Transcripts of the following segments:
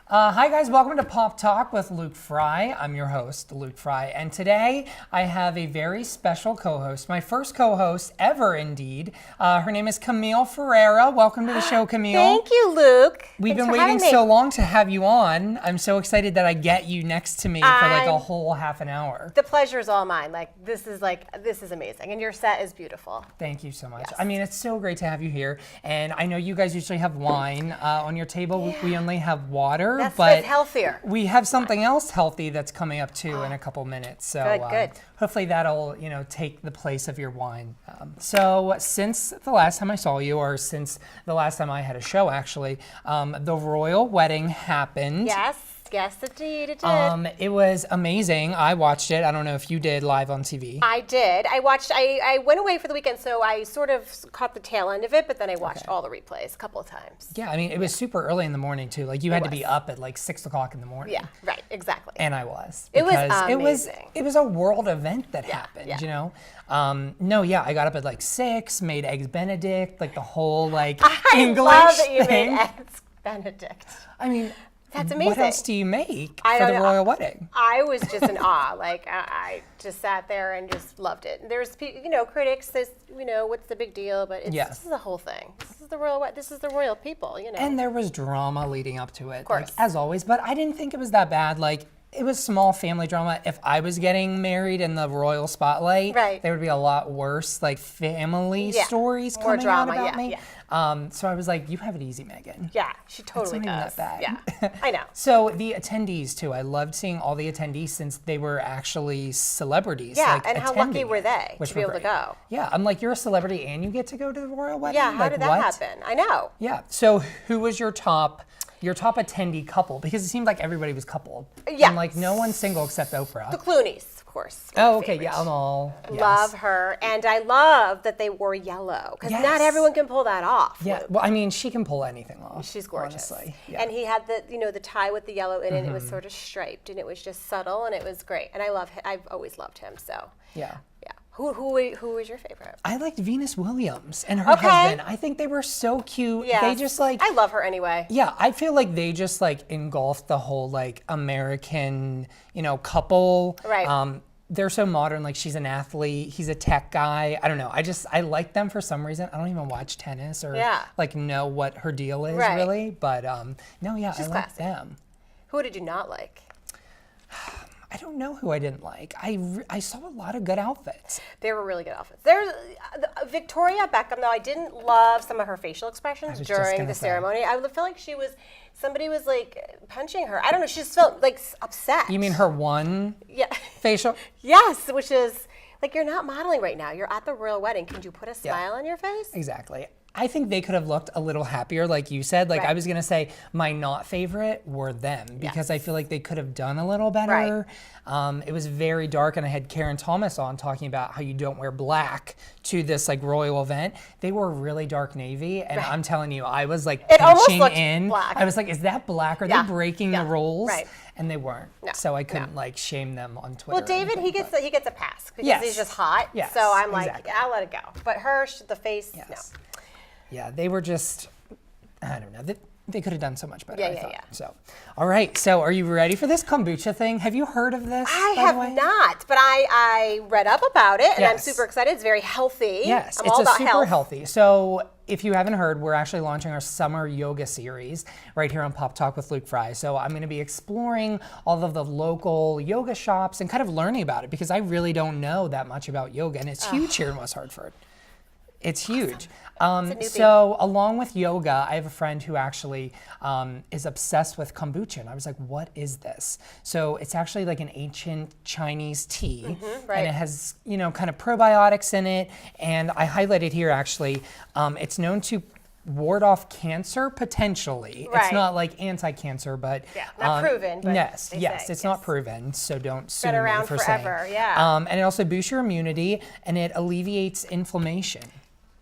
Hi guys, welcome to Pop Talk with Luke Frey. I'm your host, Luke Frey, and today I have a very special co-host, my first co-host ever indeed. Her name is Camille Ferreira. Welcome to the show, Camille. Thank you, Luke. We've been waiting so long to have you on. I'm so excited that I get you next to me for like a whole half an hour. The pleasure is all mine. This is amazing, and your set is beautiful. Thank you so much. Yes. I mean, it's so great to have you here, and I know you guys usually have wine on your table. Yeah. We only have water. But healthier. We have something else healthy that's coming up too in a couple minutes. So good. Hopefully that'll take the place of your wine. So since the last time I saw you, or since the last time I had a show actually, the royal wedding happened. Yes, indeed, it did. It was amazing. I watched it. I don't know if you did live on TV. I did. I went away for the weekend, so I sort of caught the tail end of it, but then I watched all the replays a couple of times. Yeah, I mean, it was super early in the morning too. Like you had to be up at like 6 o'clock in the morning. Yeah, right, exactly. And I was. It was amazing. It was a world event that happened, yeah. you know? I got up at like 6, made Eggs Benedict, like the whole like English love that you thing. made Eggs Benedict. I mean, that's amazing. What else do you make for the royal wedding? I was just in awe. I just sat there and just loved it. There's, critics. There's, what's the big deal? But this is the whole thing. This is the royal people. And there was drama leading up to it, of course, like, as always. But I didn't think it was that bad. Like it was small family drama. If I was getting married in the royal spotlight, there would be a lot worse, like family stories more coming drama, out about me. Yeah. So I was like, you have it easy, Megan. Yeah, she totally it's does. Not even that bad. Yeah, I know. So the attendees too, I loved seeing all the attendees since they were actually celebrities. Yeah, like, and how lucky were they to be able to go? Yeah, I'm like, you're a celebrity and you get to go to the royal wedding? Yeah, how did that happen? I know. Yeah, so who was your top attendee couple? Because it seemed like everybody was coupled. Yeah. And like no one single except Oprah. The Clooney's, of course. Oh, okay, yeah, I'm all. Yes. Love her, and I love that they wore yellow because not everyone can pull that off. Yeah, well, I mean, she can pull anything off. She's gorgeous. Honestly. Yeah. And he had the tie with the yellow in it. It was sort of striped, and it was just subtle, and it was great. And I love him. I've always loved him. So. Yeah. Yeah. Who was your favorite? I liked Venus Williams and her husband. I think they were so cute. Yeah. They just like. I love her anyway. Yeah, I feel like they just like engulfed the whole like American, couple. Right. They're so modern. Like she's an athlete, he's a tech guy. I don't know. I like them for some reason. I don't even watch tennis or like know what her deal is really. But I like them. Who did you not like? I don't know who I didn't like. I saw a lot of good outfits. They were really good outfits. There's Victoria Beckham, though. I didn't love some of her facial expressions during the ceremony. I feel like somebody was like punching her. I don't know. She just felt like upset. You mean her one facial? Yes, which is like you're not modeling right now. You're at the royal wedding. Can you put a smile on your face? Exactly. I think they could have looked a little happier, like you said. Like I was gonna say, my not favorite were them because I feel like they could have done a little better. It was very dark, and I had Karen Thomas on talking about how you don't wear black to this like royal event. They were really dark navy, and I'm telling you, I was like pinching in. Black. I was like, is that black? Are they breaking the rules? Right. And they weren't. No. So I couldn't like shame them on Twitter. Well, David, he gets a pass because he's just hot. Yes, so I'm like, I'll let it go. But her, the face, no. Yeah, they were just, I don't know. They could have done so much better, I thought. Yeah. So, all right. So are you ready for this kombucha thing? Have you heard of this? I have not, but I read up about it, and I'm super excited. It's very healthy. Yes, I'm all about super health. healthy. So if you haven't heard, we're actually launching our summer yoga series right here on Pop Talk with Luke Frey. So I'm going to be exploring all of the local yoga shops and kind of learning about it because I really don't know that much about yoga, and it's huge here in West Hartford. It's huge. So along with yoga, I have a friend who actually is obsessed with kombucha. And I was like, what is this? So it's actually like an ancient Chinese tea. And it has, kind of probiotics in it. And I highlighted here actually, it's known to ward off cancer potentially. It's not like anti-cancer, but not proven. But yes, it's not proven, so don't sue been me around for forever. saying. And it also boosts your immunity and it alleviates inflammation.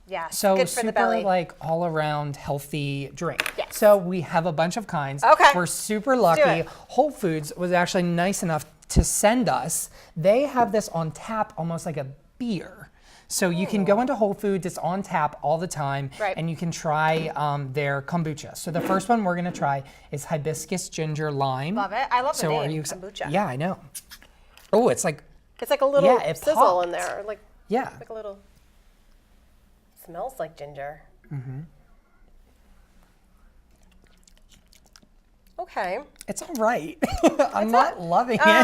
Yeah, so good for super the belly. like all around healthy drink. Yes. So we have a bunch of kinds. Okay. We're super lucky. Whole Foods was actually nice enough to send us. They have this on tap almost like a beer. So you can go into Whole Foods, it's on tap all the time, Right. and you can try their kombucha. So the first one we're gonna try is hibiscus ginger lime. Love it. I love the So are name, you kombucha. Yeah, I know. Oh, it's like, It's like a little Yeah, it sizzle in popped. there. Like yeah. like a little. Smells like ginger. Okay. It's all right. I'm not loving it. I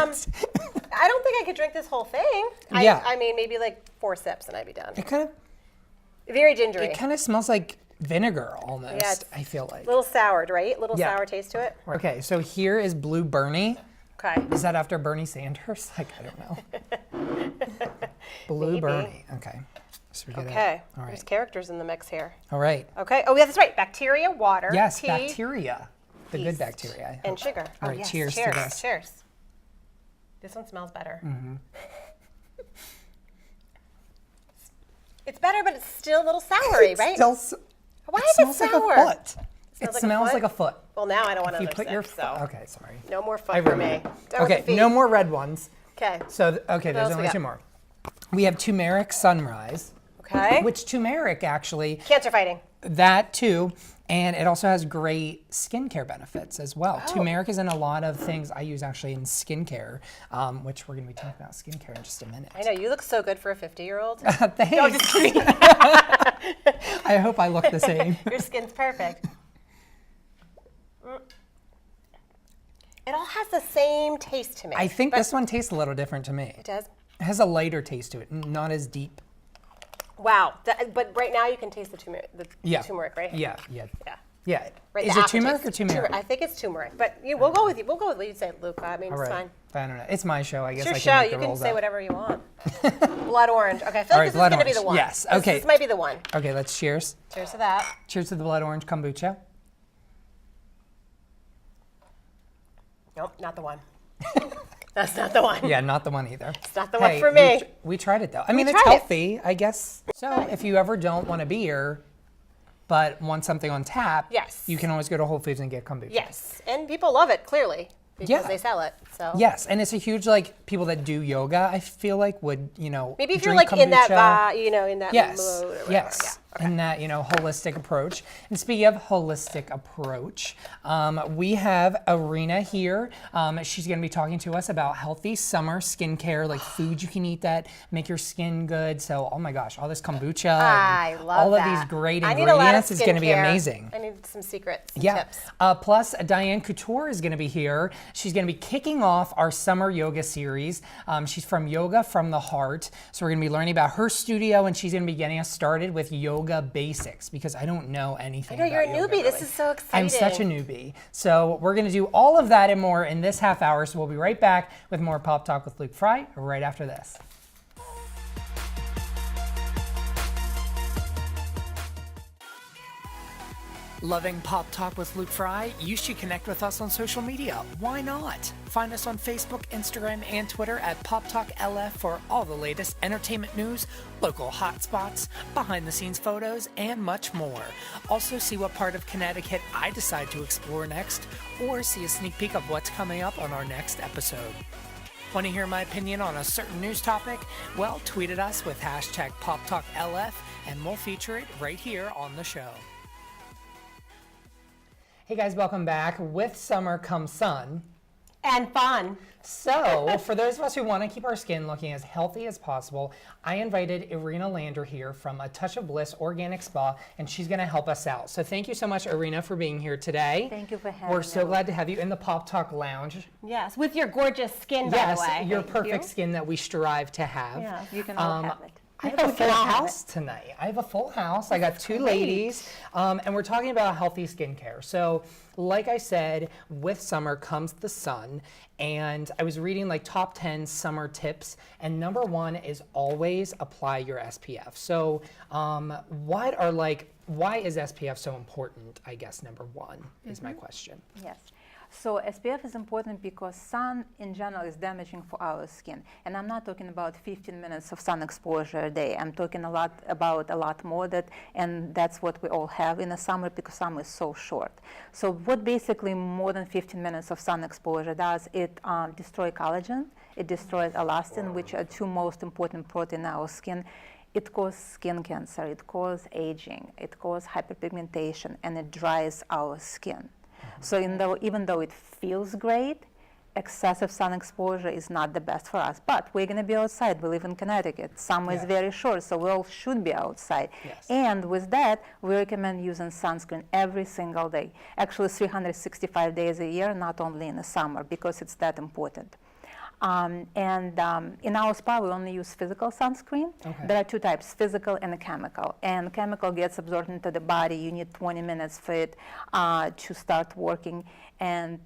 don't think I could drink this whole thing. Yeah. I mean, maybe like 4 sips and I'd be done. It kind of Very gingery. It kind of smells like vinegar almost, Yeah, it's I feel like. A little soured, right? Little Yeah. sour taste to it. Okay, so here is Blue Bernie. Okay. Is that after Bernie Sanders? Like, I don't know. Blue Maybe. Bernie. Okay. So we get it. Okay. All There's right. characters in the mix here. All right. Okay. Oh, yeah, that's right. Bacteria, water, Yes, tea, bacteria. The good yeast, bacteria. I and hope. sugar. All Oh, right, yes. cheers to Cheers. this. Cheers. This one smells better. It's better, but it's still a little soury, right? Why Why it is it smells like sour? a foot. It It smells like a foot. Well, now I don't want If you another put sip, your so Okay, sorry. no more I foot for ruined me. it. Done with Okay, the feet. no more red ones. Okay. So, okay, there's else we only got? 2 more. We have turmeric sunrise, Okay. which turmeric actually, Cancer fighting. that too, and it also has great skincare benefits as well. Oh. Turmeric is in a lot of things I use actually in skincare, which we're going to be talking about skincare in just a minute. I know, you look so good for a 50-year-old. Thanks. No, just kidding. I hope I look the same. Your skin's perfect. It all has the same taste to me. I think but this one tastes a little different to me. It does? It has a lighter taste to it, not as deep. Wow. But right now you can taste the Yeah. turmeric, right? Yeah, yeah. Yeah. Yeah. Right, Is the it turmeric or aftertaste. turmeric? I think it's turmeric, but we'll go with you. We'll go with what you say, Luca. I mean, All it's right. fine. I don't know. It's my show. I guess It's your I can show. make You the can rules say up. whatever you want. Blood orange. Okay, I feel All like right, this is blood going to be the orange. one. Yes, okay. This might be the one. Okay, let's cheers. Cheers to that. Cheers to the blood orange kombucha. Nope, not the one. That's not the one. Yeah, not the one either. It's not the one for me. We tried it though. I mean, it's tried it. healthy, I guess. So if you ever don't want a beer, but want something on tap, Yes. you can always go to Whole Foods and get kombucha. Yes, and people love it, clearly, because Yeah. they sell it. So Yes, and it's a huge, like, people that do yoga, I feel like would, maybe if you're drink like in that kombucha. in that Yes, mode or whatever. yes. Yeah. Okay. And that, holistic approach. And speaking of holistic approach, we have Erina here. She's going to be talking to us about healthy summer skincare, like foods you can eat that make your skin good. So, oh my gosh, all this kombucha, I and love all that. of these great I need a lot of ingredients is going to be skincare. amazing. I need some secrets, some Yeah. tips. Plus, Diane Couture is going to be here. She's going to be kicking off our summer yoga series. She's from Yoga from the Heart. So we're going to be learning about her studio, and she's going to be getting us started with yoga basics because I don't know anything. I know, you're a about yoga, newbie. This really. is so exciting. I'm such a newbie. So we're going to do all of that and more in this half hour. So we'll be right back with more Pop Talk with Luke Frey right after this. Loving Pop Talk with Luke Frey? You should connect with us on social media. Why not? Find us on Facebook, Instagram, and Twitter at Pop Talk LF for all the latest entertainment news, local hotspots, behind-the-scenes photos, and much more. Also, see what part of Connecticut I decide to explore next, or see a sneak peek of what's coming up on our next episode. Want to hear my opinion on a certain news topic? Well, tweet at us with hashtag PopTalkLF, and we'll feature it right here on the show. Hey guys, welcome back. With summer comes sun. And fun. So, for those of us who want to keep our skin looking as healthy as possible, I invited Erina Lander here from A Touch of Bliss Organic Spa, and she's going to help us out. So thank you so much, Erina, for being here today. Thank you for having me. We're so glad to have you in the Pop Talk Lounge. Yes, with your gorgeous skin, by Yes, the way. your Thank perfect you. skin that we strive to have. Yeah, you can all have it. I have a We can full all have house tonight. I have a full house. I got two ladies, and we're talking about healthy skincare. So, like I said, with summer comes the sun, and I was reading like top 10 summer tips, and number one is always apply your SPF. So, why is SPF so important? I guess number one is my question. Yes. So SPF is important because sun in general is damaging for our skin. And I'm not talking about 15 minutes of sun exposure a day. I'm talking about a lot more and that's what we all have in the summer because summer is so short. So what basically more than 15 minutes of sun exposure does, it destroys collagen, it destroys elastin, which are two most important proteins in our skin. it causes skin cancer, it causes aging, it causes hyperpigmentation, and it dries our skin. So even though it feels great, excessive sun exposure is not the best for us. But we're going to be outside. We live in Connecticut. Summer is very short, so we all should be outside. Yes. And with that, we recommend using sunscreen every single day. Actually, 365 days a year, not only in the summer, because it's that important. In our spa, we only use physical sunscreen. Okay. There are two types, physical and a chemical. And chemical gets absorbed into the body. You need 20 minutes for it to start working. And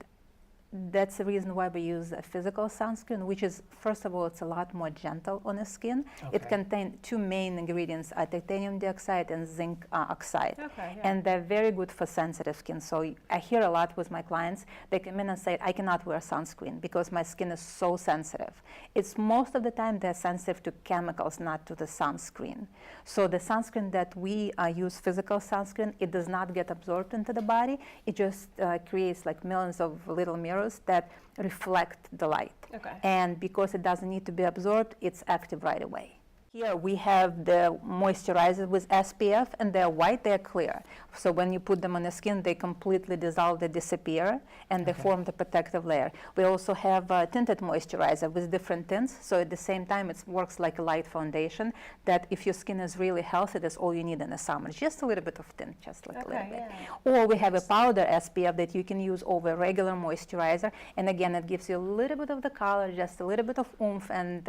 that's the reason why we use a physical sunscreen, which is, first of all, it's a lot more gentle on the skin. Okay. It contains two main ingredients, titanium dioxide and zinc oxide. Okay, yeah. And they're very good for sensitive skin. So I hear a lot with my clients, they come in and say, I cannot wear sunscreen because my skin is so sensitive. It's most of the time they're sensitive to chemicals, not to the sunscreen. So the sunscreen that we use, physical sunscreen, it does not get absorbed into the body. It just creates like millions of little mirrors that reflect the light. Okay. And because it doesn't need to be absorbed, it's active right away. Here we have the moisturizer with SPF, and they're white, they're clear. So when you put them on the skin, they completely dissolve, they disappear, and they form the protective layer. We also have tinted moisturizer with different tints, so at the same time it works like a light foundation that if your skin is really healthy, that's all you need in the summer. Just a little bit of tint, just like a little bit. Or we have a powder SPF that you can use over regular moisturizer, and again, it gives you a little bit of the color, just a little bit of oomph, and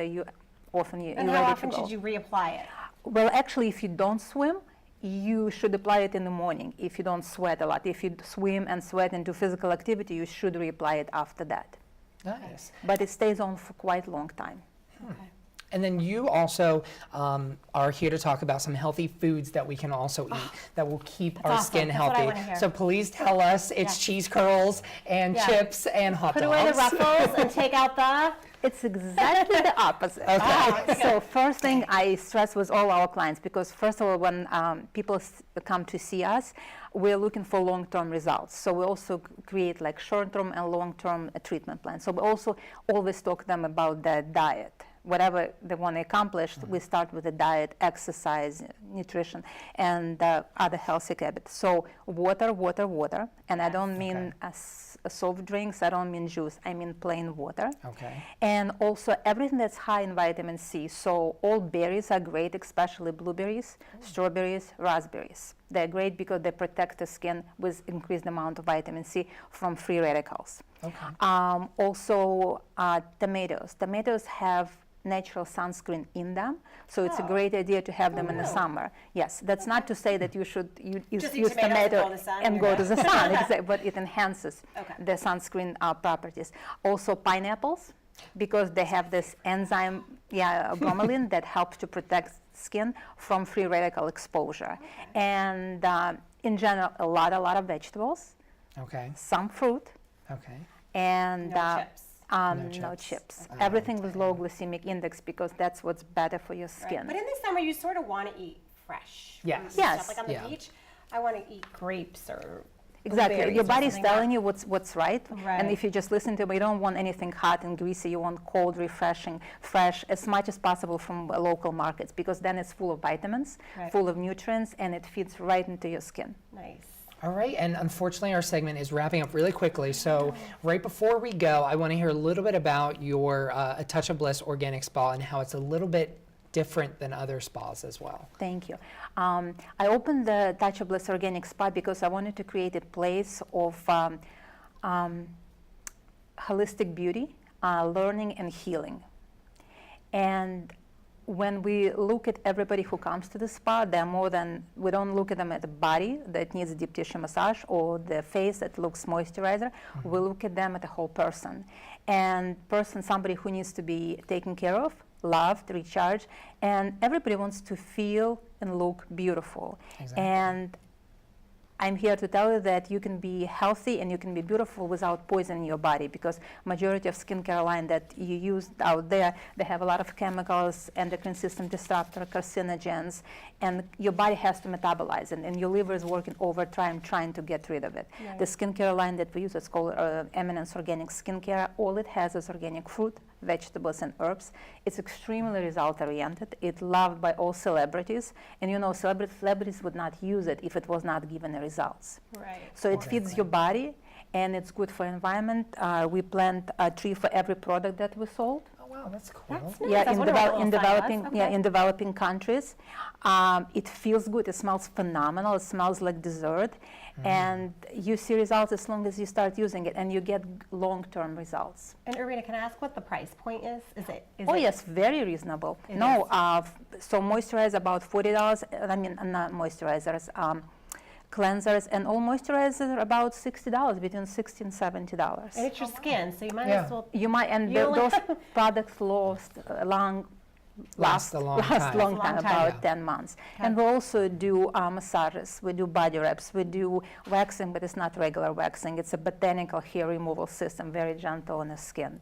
And how often should you reapply it? Well, actually, if you don't swim, you should apply it in the morning if you don't sweat a lot. If you swim and sweat and do physical activity, you should reapply it after that. Nice. But it stays on for quite a long time. Okay. And then you also are here to talk about some healthy foods that we can also eat that will keep our awesome. skin That's what I healthy. wanna hear. So please tell us it's cheese curls and Yeah. chips and hot Put dogs. away the ruffles and take out the... It's exactly the opposite. So first thing I stress with all our clients, because first of all, when people come to see us, we're looking for long-term results. So we also create like short-term and long-term treatment plans. So we also always talk to them about their diet. Whatever they want to accomplish, we start with the diet, exercise, nutrition, and other healthy habits. So water, water, water. And I don't mean soft drinks, I don't mean juice, I mean plain water. Okay. And also everything that's high in vitamin C. So all berries are great, especially blueberries, strawberries, raspberries. They're great because they protect the skin with increased amount of vitamin C from free radicals. Okay. Also tomatoes. Tomatoes have natural sunscreen in them, so it's a great idea to have them in the summer. Yes, that's not to say that you should use tomatoes tomato and go to the sun and go to the sun, but it enhances the sunscreen properties. Also pineapples, because they have this enzyme, bromelain, that helps to protect skin from free radical exposure. And in general, a lot of vegetables, Okay. some fruit, Okay. and No chips. no chips. Everything with low glycemic index, because that's what's better for your Right. skin. But in the summer, you sort of want to eat fresh. Yes. fruits and Yes. stuff. Like on the Yeah. beach, I want to eat grapes or Exactly. blueberries Your or body's something telling like you what's right. Right. And if you just listen to it, you don't want anything hot and greasy. You want cold, refreshing, fresh, as much as possible from local markets, because then it's full of vitamins, Right. full of nutrients, and it fits right into your skin. that. Nice. All right, and unfortunately our segment is wrapping up really quickly, so right before we go, I want to hear a little bit about your A Touch of Bliss organic spa and how it's a little bit different than other spas as well. Thank you. I opened the Touch of Bliss Organic Spa because I wanted to create a place of holistic beauty, learning, and healing. And when we look at everybody who comes to the spa, they're more than, we don't look at them at the body that needs a deep tissue massage or the face that looks moisturizer. We look at them at the whole person. And somebody who needs to be taken care of, loved, recharged, and everybody wants to feel and look beautiful. Exactly. And I'm here to tell you that you can be healthy and you can be beautiful without poisoning your body, because majority of skincare line that you use out there, they have a lot of chemicals, endocrine system disruptor, carcinogens, and your body has to metabolize it, and your liver is working overtime trying to get rid of it. Right. The skincare line that we use is called Eminence Organic Skincare. All it has is organic fruit, vegetables, and herbs. It's extremely result-oriented. It's loved by all celebrities, and you know, celebrities would not use it if it was not given the results. Right. So it feeds your body, and it's good for environment. We plant a tree for every product that we sold. Oh, wow, that's cool. That's nice. Yeah, That's in, wonderful. in Little side developing, quest. yeah, Okay. in developing countries, it feels good. It smells phenomenal. It smells like dessert, and you see results as long as you start using it, and you get long-term results. And Erina, can I ask what the price point is? Is it? Yes, very reasonable. It No, is. so moisturizer about $40. I mean, not moisturizers, cleansers, and all moisturizers are about $60, between $60 and $70. And it's your skin, so you might Yeah. as well. You might, and You only- those products Last a long time. long time, Long time. about Yeah. 10 months. And we also do massages, we do body wraps, we do waxing, but it's not regular waxing. It's a botanical hair removal system, very gentle on the skin.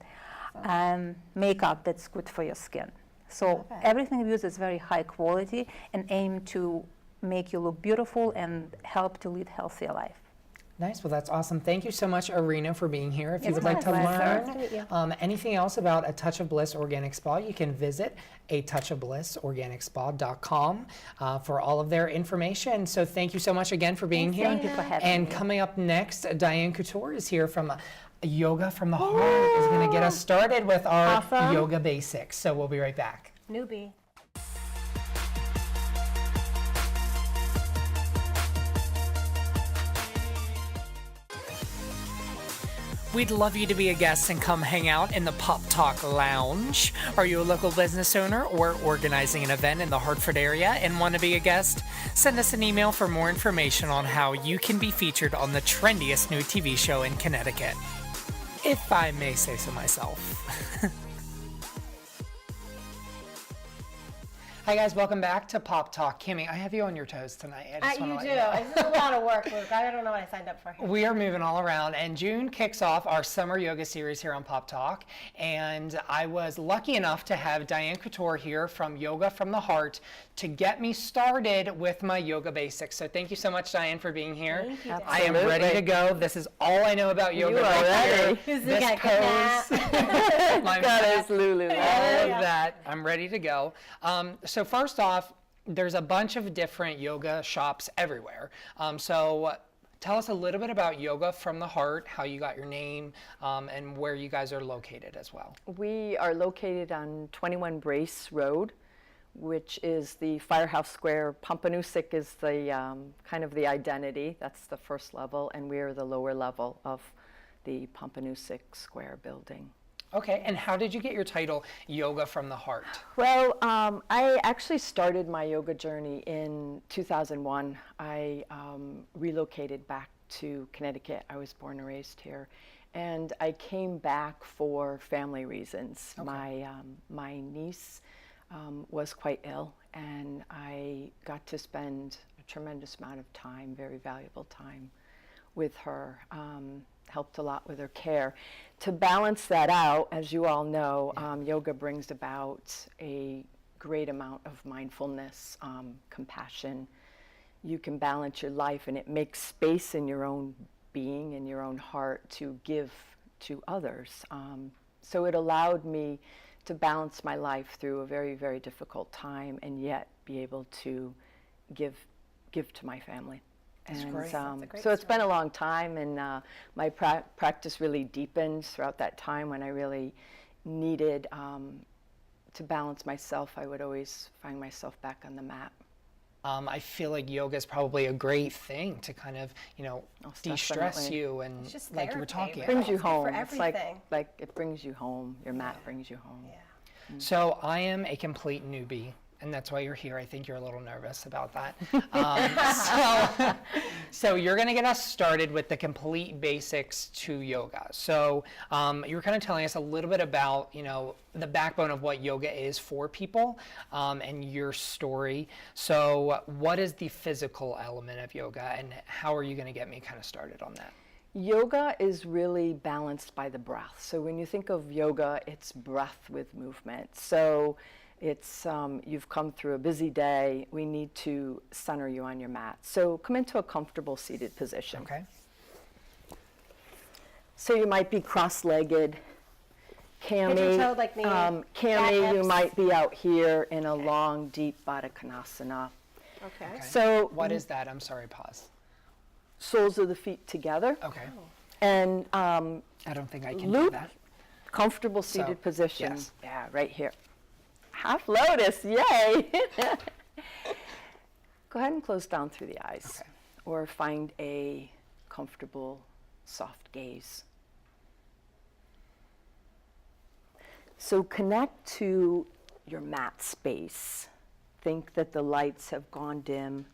And makeup that's good for your skin. So Love it. everything we use is very high quality and aim to make you look beautiful and help to lead healthier life. Nice. Well, that's awesome. Thank you so much, Erina, for being here. If you It's would my like to pleasure. learn Nice to meet you. anything else about A Touch of Bliss Organic Spa, you can visit atouchofblissorganicspa.com for all of their information. So thank you so much again for being here. Thank you for having And me. coming up next, Diane Couture is here from Yoga from the Heart, is going to get us started with our Awesome. yoga basics. So we'll be right back. Newbie. We'd love you to be a guest and come hang out in the Pop Talk Lounge. Are you a local business owner or organizing an event in the Hartford area and want to be a guest? Send us an email for more information on how you can be featured on the trendiest new TV show in Connecticut. If I may say so myself. Hi guys, welcome back to Pop Talk. Kimmy, I have you on your toes tonight. I just wanna You let do. you know. This is a lot of work, Luke. I don't know what I signed up for. We are moving all around, and June kicks off our summer yoga series here on Pop Talk, and I was lucky enough to have Diane Couture here from Yoga from the Heart to get me started with my yoga basics. So thank you so much, Diane, for being here. Thank you, Diane. I am ready to go. This is all I know about yoga. You are right here. ready. Who's the This guy? pose, my Goddess Lulu. all Yeah. of that. I'm ready to go. So first off, there's a bunch of different yoga shops everywhere. So tell us a little bit about Yoga from the Heart, how you got your name, and where you guys are located as well. We are located on 21 Brace Road, which is the Firehouse Square. Pompanusic is the kind of the identity. That's the first level, and we are the lower level of the Pompanusic Square building. Okay, and how did you get your title, Yoga from the Heart? Well, I actually started my yoga journey in 2001. I relocated back to Connecticut. I was born and raised here. And I came back for family reasons. Okay. My niece was quite ill, and I got to spend a tremendous amount of time, very valuable time, with her. Helped a lot with her care. To balance that out, as you all know, yoga brings about a great amount of mindfulness, compassion. You can balance your life, and it makes space in your own being, in your own heart, to give to others. So it allowed me to balance my life through a very, very difficult time, and yet be able to give to my family. That's And great. That's a great so it's been a long time, and my practice really deepened throughout that time when I really needed to balance myself. I would always find myself back on the mat. I feel like yoga is probably a great thing to kind of, de-stress definitely. you and It's just like you were therapy, talking right? about. Brings you It's good for home. It's like everything. it brings you home. Your mat brings you home. Yeah. So I am a complete newbie and that's why you're here. I think you're a little nervous about that. So you're going to get us started with the complete basics to yoga. So you were kind of telling us a little bit about, the backbone of what yoga is for people, and your story. So what is the physical element of yoga, and how are you going to get me kind of started on that? Yoga is really balanced by the breath. So when you think of yoga, it's breath with movement. So it's, you've come through a busy day. We need to center you on your mat. So come into a comfortable seated position. Okay. So you might be cross-legged. Pigeon-toed like me. Camille, you hips. might be out here in a long, deep Baddha Konasana. Okay. So What is that? I'm sorry, pause. soles of the feet together. Okay. And I don't think I can do loop, that. comfortable seated So, position. yes. Yeah, right here. Half lotus, yay! Go ahead and close down through the eyes. Okay. Or find a comfortable, soft gaze. So connect to your mat space. Think that the lights have gone dim.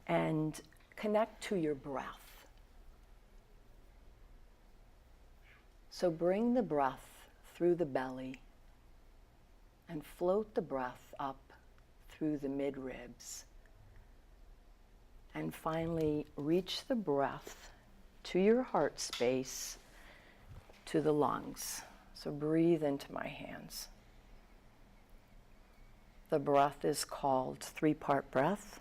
And connect to your breath. So bring the breath through the belly and float the breath up through the mid-ribs. And finally, reach the breath to your heart space, to the lungs. So breathe into my hands. The breath is called three-part breath.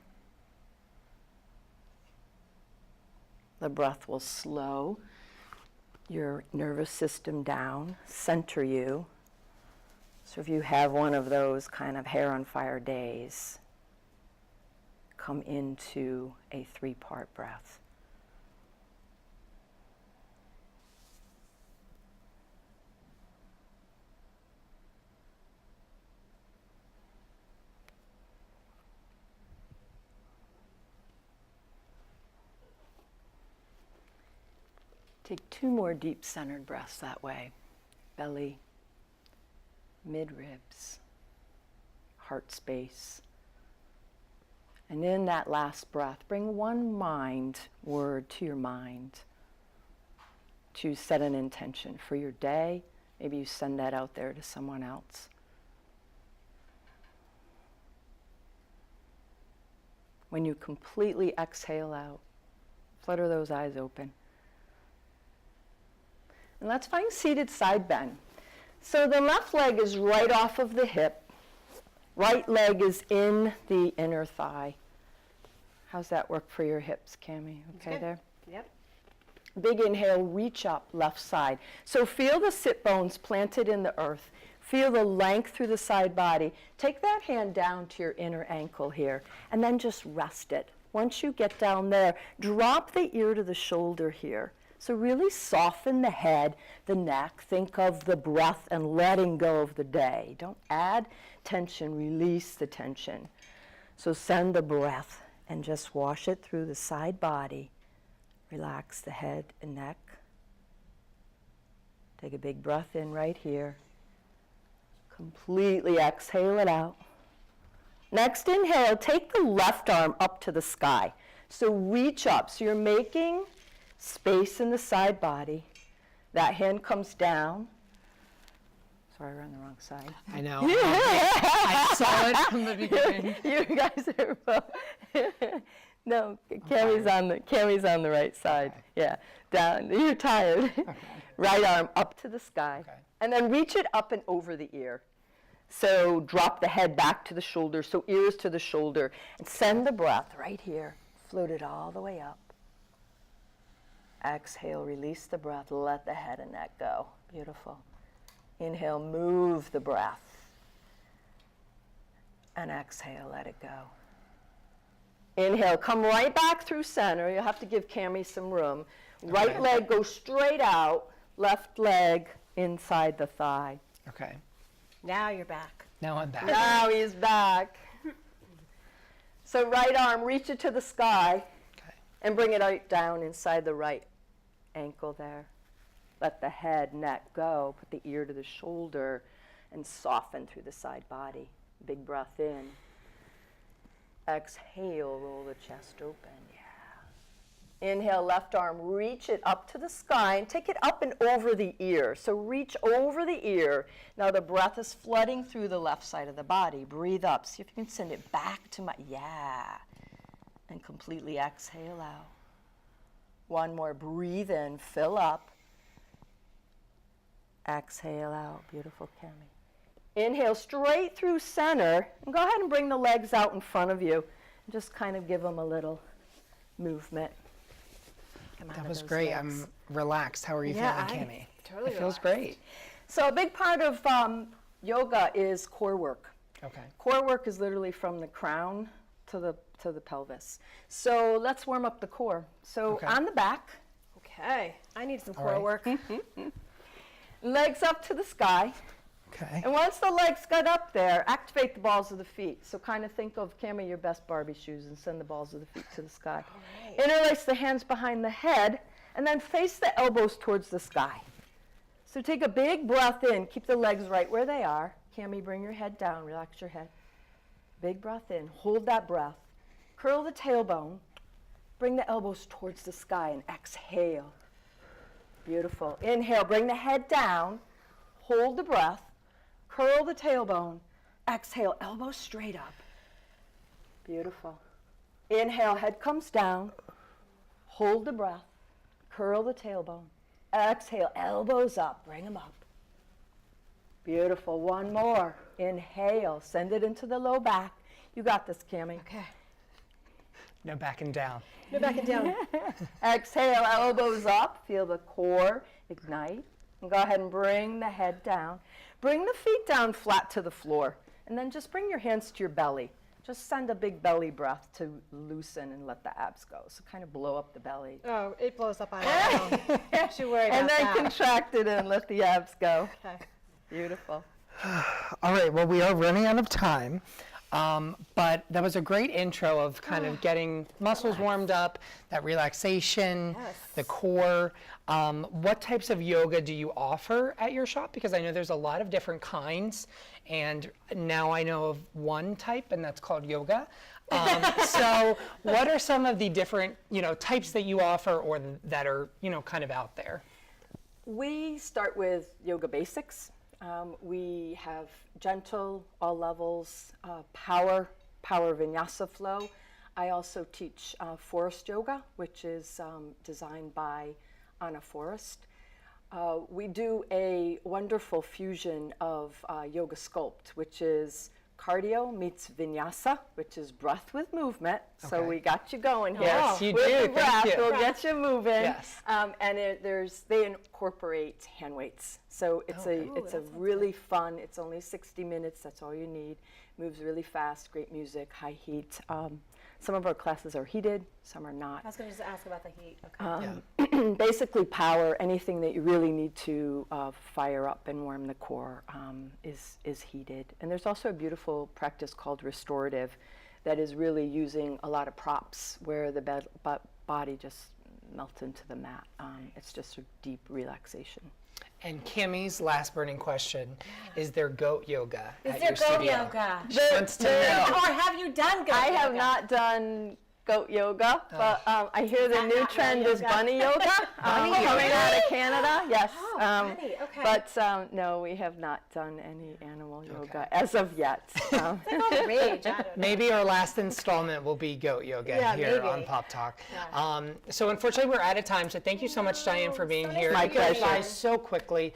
The breath will slow your nervous system down, center you. So if you have one of those kind of hair on fire days, come into a three-part breath. Take 2 more deep centered breaths that way. Belly, mid-ribs, heart space. And in that last breath, bring one word to your mind to set an intention for your day. Maybe you send that out there to someone else. When you completely exhale out, flutter those eyes open. And let's find seated side bend. So the left leg is right off of the hip. Right leg is in the inner thigh. How's that work for your hips, Cammy? Okay good. there? Yep. Big inhale, reach up, left side. So feel the sit bones planted in the earth. Feel the length through the side body. Take that hand down to your inner ankle here, and then just rest it. Once you get down there, drop the ear to the shoulder here. So really soften the head, the neck. Think of the breath and letting go of the day. Don't add tension, release the tension. So send the breath and just wash it through the side body. Relax the head and neck. Take a big breath in right here. Completely exhale it out. Next inhale, take the left arm up to the sky. So reach up. So you're making space in the side body. That hand comes down. Sorry, we're on the wrong side. I know. I saw it from the beginning. You guys are both. No, Cammy's on the right side. Okay. Yeah, down. You're tired. Okay. Right arm up to the sky. Okay. And then reach it up and over the ear. So drop the head back to the shoulder, so ears to the shoulder. And send the breath right here. Float it all the way up. Exhale, release the breath, let the head and neck go. Beautiful. Inhale, move the breath. And exhale, let it go. Inhale, come right back through center. You'll have to give Cammy some room. Right Okay. leg goes straight out, left leg inside the thigh. Okay. Now you're back. Now I'm back. Now he's back. So right arm, reach it to the sky. Okay. And bring it right down inside the right ankle there. Let the head, neck go. Put the ear to the shoulder. and soften through the side body. Big breath in. Exhale, roll the chest open. Yeah. Inhale, left arm, reach it up to the sky and take it up and over the ear. So reach over the ear. Now the breath is flooding through the left side of the body. Breathe up. See if you can send it back to my, yeah. And completely exhale out. One more. Breathe in, fill up. Exhale out. Beautiful, Camille. Inhale straight through center. And go ahead and bring the legs out in front of you. And just kind of give them a little movement. That was great. I'm relaxed. How are you feeling, Camille? Totally It feels relaxed. great. So a big part of yoga is core work. Okay. Core work is literally from the crown to the pelvis. So let's warm up the core. So Okay. on the back, Okay. I need some All core right. work. legs up to the sky. Okay. And once the legs get up there, activate the balls of the feet. So kind of think of, Camille, your best Barbie shoes and send the balls of the feet to the sky. right. Interlace the hands behind the head and then face the elbows towards the sky. So take a big breath in. Keep the legs right where they are. Camille, bring your head down. Relax your head. Big breath in. Hold that breath. Curl the tailbone. Bring the elbows towards the sky and exhale. Beautiful. Inhale. Bring the head down. Hold the breath. Curl the tailbone. Exhale, elbows straight up. Beautiful. Inhale, head comes down. Hold the breath. Curl the tailbone. Exhale, elbows up. Bring them up. Beautiful. One more. Inhale, send it into the low back. You got this, Camille. Okay. No backing down. No back and down. Exhale, elbows up. Feel the core ignite. And go ahead and bring the head down. Bring the feet down flat to the floor. And then just bring your hands to your belly. Just send a big belly breath to loosen and let the abs go. So kind of blow up the belly. Oh, it blows up on its own. Don't you worry about And then that. contract it and let the abs go. Okay. Beautiful. All right, well, we are running out of time, but that was a great intro of kind of getting muscles warmed up, that relaxation, Yes. the core. What types of yoga do you offer at your shop? Because I know there's a lot of different kinds, and now I know of one type, and that's called yoga. So what are some of the different, types that you offer or that are, kind of out there? We start with yoga basics. We have gentle, all levels, power vinyasa flow. I also teach forest yoga, which is designed by Anna Forrest. We do a wonderful fusion of yoga sculpt, which is cardio meets vinyasa, which is breath with movement. So Okay. we got you going here. Yes, you with do. the Thank breath, you. we'll get you moving. Yes. And they incorporate hand weights. So it's a really fun. It's only 60 minutes. That's all you need. Moves really fast. Great music. High heat. Some of our classes are heated. Some are not. I was going to just ask about the heat. Okay. Basically, power. Anything that you really need to fire up and warm the core is heated. And there's also a beautiful practice called restorative, that is really using a lot of props where the body just melts into the mat. It's just a deep relaxation. And Cammie's last burning question, is there goat yoga Is at there your goat studio? yoga? She wants to know. Or have you done goat I yoga? have not done goat yoga, but I hear the that new not trend real is yoga? bunny yoga coming out of Canada. Yes. Oh, bunny, okay. But no, we have not done any animal yoga as of yet. All the rage. I don't know. Maybe our last installment will be goat yoga here maybe. on Pop Talk. So unfortunately, we're out of time. So thank you so much, Diane, for being here. My You guys pleasure. so quickly.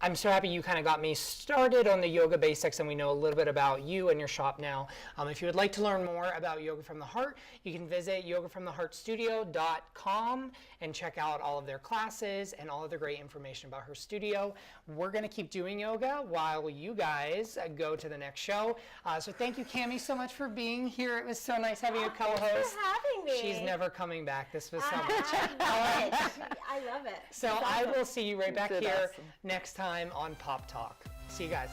I'm so happy you kind of got me started on the yoga basics, and we know a little bit about you and your shop now. If you would like to learn more about Yoga from the Heart, you can visit yogafromtheheartstudio.com and check out all of their classes and all of the great information about her studio. We're going to keep doing yoga while you guys go to the next show. So thank you, Camille, so much for being here. It was so nice having a co-host. Thanks for having me. She's never coming back. This was so much. I love it. So I will see you right back did here awesome. next time on Pop Talk. See you guys.